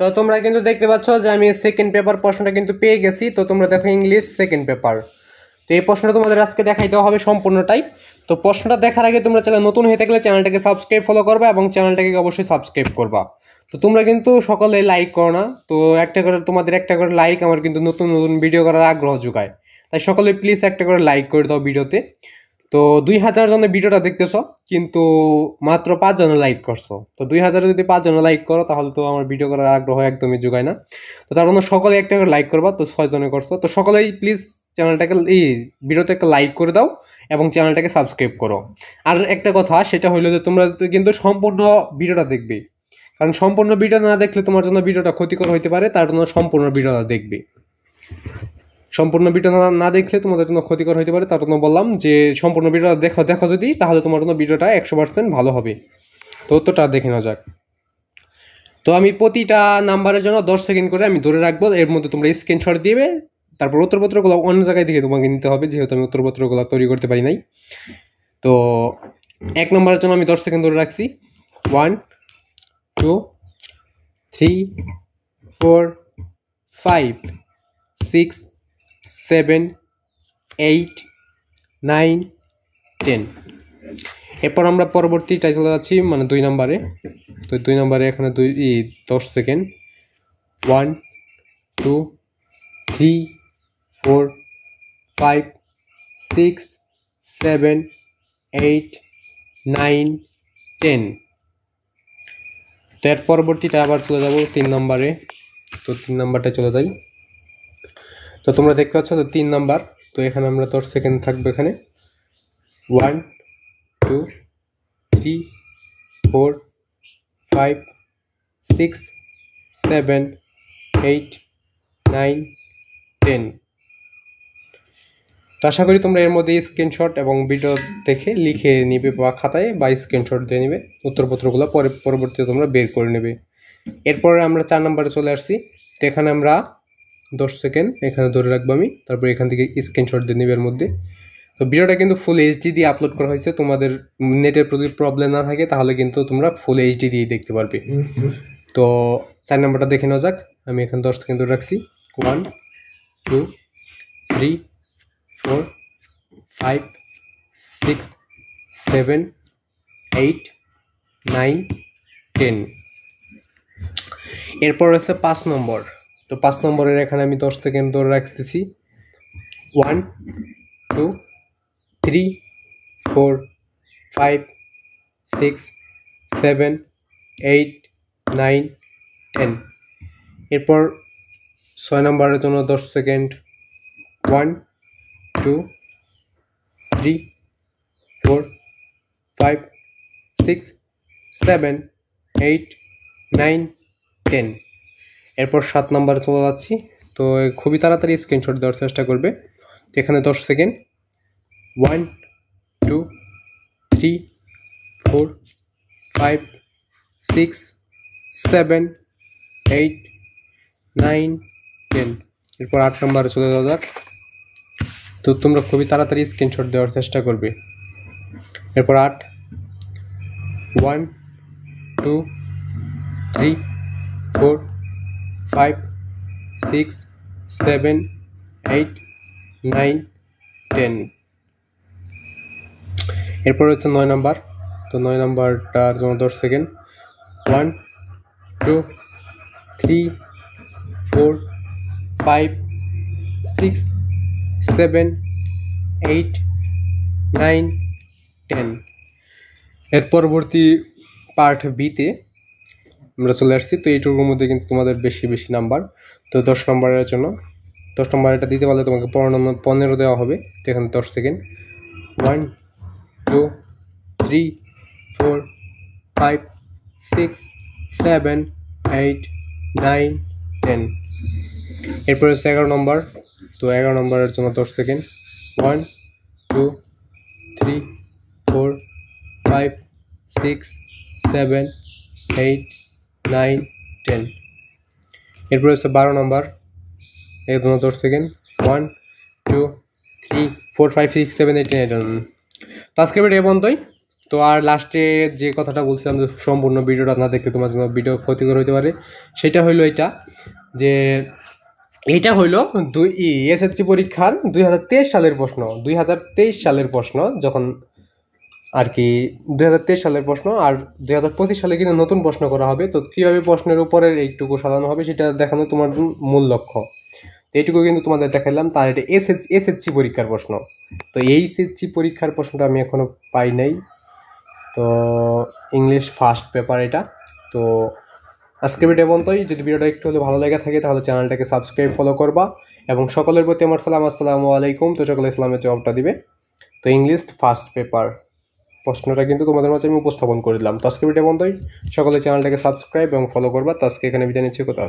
তো তোমরা কিন্তু দেখতে পাচ্ছ যে আমি সেকেন্ড পেপার প্রশ্নটা কিন্তু পেয়ে গেছি। তো তোমরা দেখো ইংলিশ সেকেন্ড পেপার। তো এই প্রশ্নটা তোমাদের আজকে দেখাইতে হবে সম্পূর্ণটাই। তো প্রশ্নটা দেখার আগে তোমরা চ্যানেল নতুন হয়ে থাকলে চ্যানেলটাকে সাবস্ক্রাইব ফলো করবা এবং চ্যানেলটাকে অবশ্যই সাবস্ক্রাইব করবা। তো তোমরা কিন্তু সকলে লাইক করো না, তো তোমাদের একটা করে লাইক আমার কিন্তু নতুন নতুন ভিডিও করার আগ্রহ যোগায়। তাই সকলে প্লিজ একটা করে লাইক করে দাও ভিডিওতে। তো 2000 জনের ভিডিওটা দেখতেছো, কিন্তু মাত্র 5 জন লাইক করছো। তো 2000 যদি 5 জন লাইক করো তাহলে তো আমার ভিডিও করার আগ্রহ একদমই যোগায় না। তো তার জন্য সকলে একটা করে লাইক করবা। তো 6 জনে করছো, তো সকলেই প্লিজ চ্যানেলটাকে এই ভিডিওতে একটা লাইক করে দাও এবং চ্যানেলটাকে সাবস্ক্রাইব করো। আর একটা কথা, সেটা হইলো যে তোমরা কিন্তু সম্পূর্ণ ভিডিওটা দেখবে, কারণ সম্পূর্ণ ভিডিও না দেখলে তোমার জন্য ভিডিওটা ক্ষতিকর হইতে পারে। তার জন্য সম্পূর্ণ ভিডিওটা দেখবে। সম্পূর্ণ ভিডিও না দেখলে তোমাদের জন্য ক্ষতিকর হইতে পারে, তার জন্য বললাম যে সম্পূর্ণ ভিডিওটা দেখো যদি, তাহলে তোমার জন্য ভিডিওটা 100% ভালো হবে। তো উত্তরটা দেখে নেওয়া যাক। তো আমি প্রতিটা নাম্বারের জন্য 10 সেকেন্ড করে আমি ধরে রাখবো, এর মধ্যে তোমরা স্ক্রিনশট দিবে। তারপর উত্তরপত্রগুলো অন্য জায়গায় থেকে তোমাকে নিতে হবে, যেহেতু আমি উত্তরপত্রগুলো তৈরি করতে পারি নাই। তো 1 নম্বরের জন্য আমি 10 সেকেন্ড ধরে রাখছি। 1 2 3 4 5 6 7 8 9 10। এরপর আমরা পরবর্তীটায় চলে যাচ্ছি, মানে 2 নম্বরে। তো 2 নম্বরে এখানে 10 সেকেন্ড। 1 2 3 4 5 6 7 8 9 10। তো এর পরবর্তীটা আবার চলে যাব 3 নম্বরে। তো 3 নম্বরটা চলে যাই। তো তোমরা দেখতে পাচ্ছ তো 3 নাম্বার। তো এখানে আমরা 10 সেকেন্ড থাকবে এখানে। 1 2 3 4 5 6 7 8 9 10। তো আশা করি তোমরা এর মধ্যে স্ক্রিনশট এবং ভিডিও দেখে লিখে নিবে বা খাতায় বা স্ক্রিনশট দিয়ে নিবে। উত্তরপত্রগুলো পরবর্তীতে তোমরা বের করে নেবে। এরপরে আমরা 4 নম্বরে চলে আসছি। তো এখানে আমরা 10 সেকেন্ড এখানে ধরে রাখবো আমি, তারপর এখান থেকে স্ক্রিনশট দিয়ে নিবে এর মধ্যে। তো ভিডিওটা কিন্তু ফুল এইচডি দিয়ে আপলোড করা হয়েছে। তোমাদের নেটের প্রতি প্রবলেম না থাকে তাহলে কিন্তু তোমরা ফুল এইচডি দিয়ে দেখতে পারবে। তো 4 নম্বরটা দেখে নেওয়া যাক। আমি এখানে 10 সেকেন্ড ধরে রাখছি। 1 2 3 4 5 6 7 8 9 10। এরপর আছে 5 নম্বর। তো 5 নম্বরের এখানে আমি 10 সেকেন্ড ধরে রাখতেছি। 1 2 3 4 5 6 7 8 9 10। এরপর 6 নম্বরের জন্য 10 সেকেন্ড। 1 2 3 4 5 6 7 8 9 10। এরপর 7 নম্বরে চলে যাচ্ছি। তো খুবই তাড়াতাড়ি স্ক্রিনশট দেওয়ার চেষ্টা করবে। তো এখানে 10 সেকেন্ড। 1 2 3 4 5 6 7 8 9 10। এরপর 8 নম্বরে চলে যাওয়া যাক। তো তোমরা খুবই তাড়াতাড়ি স্ক্রিনশট দেওয়ার চেষ্টা করবে। এরপর 8 1 2 3 4 5 6 7 8 9 10। এরপর হচ্ছে 9 নাম্বার। তো 9 নাম্বারটার জন্য 10 সেকেন্ড। 1 2 3 4 5 6 7 8 9 10। এর পরবর্তী পার্ট বিতে আমরা চলে আসছি। তো এইটুকুর মধ্যে কিন্তু তোমাদের বেশি বেশি নাম্বার। তো 10 নম্বরের জন্য 10 নম্বর এটা দিতে পারলে তোমাকে 15 দেওয়া হবে। তো এখানে 10 সেকেন্ড। 1 2 3 4 5 6 7 8 9 10। এরপর হচ্ছে 11 নম্বর। তো 11 নম্বরের জন্য 10 সেকেন্ড। 1 2 3 4 5 6 7 8 9 10। এরপর হচ্ছে 12 নম্বর। এর জন্য 10 সেকেন্ড। 1 2 3 4 5 6 7 8 9 10। তো আজকের ভিডিও এই পর্যন্তই। তো আর লাস্টে যে কথাটা বলছিলাম যে সম্পূর্ণ ভিডিওটা না দেখলে তোমার জন্য ভিডিও ক্ষতিকর হতে পারে, সেটা হইলো এটা যে এইটা হইলো এসএসসি পরীক্ষার 2023 সালের প্রশ্ন। 2023 সালের প্রশ্ন যখন আর কি 2023 সালের প্রশ্ন, আর 2025 সালে কিন্তু নতুন প্রশ্ন করা হবে। তো কীভাবে প্রশ্নের উপরে এইটুকু সাজানো হবে সেটা দেখানো তোমার মূল লক্ষ্য। এইটুকু কিন্তু তোমাদের দেখালাম। তার এটা এসএসসি পরীক্ষার প্রশ্ন। তো এই এসএসসি পরীক্ষার প্রশ্নটা আমি এখনও পাই নাই। তো ইংলিশ ফার্স্ট পেপার এটা। তো আজকে ভিডিও পর্যন্তই। যদি ভিডিওটা একটু হলে ভালো লেগে থাকে তাহলে চ্যানেলটাকে সাবস্ক্রাইব ফলো করবা, এবং সকলের প্রতি আমার সালাম, আসসালামু আলাইকুম। তো সকলে ইসলামের জবাবটা দিবে। তো ইংলিশ ফার্স্ট পেপার প্রশ্নটা কিন্তু তোমাদের মাঝে আমি উপস্থাপন করে দিলাম। তো আজকে ভিডিও পর্যন্তই। সকলে চ্যানেলটাকে সাবস্ক্রাইব এবং ফলো করবা। তো আজকে এখানে বিদায় নিচ্ছি। কোথাও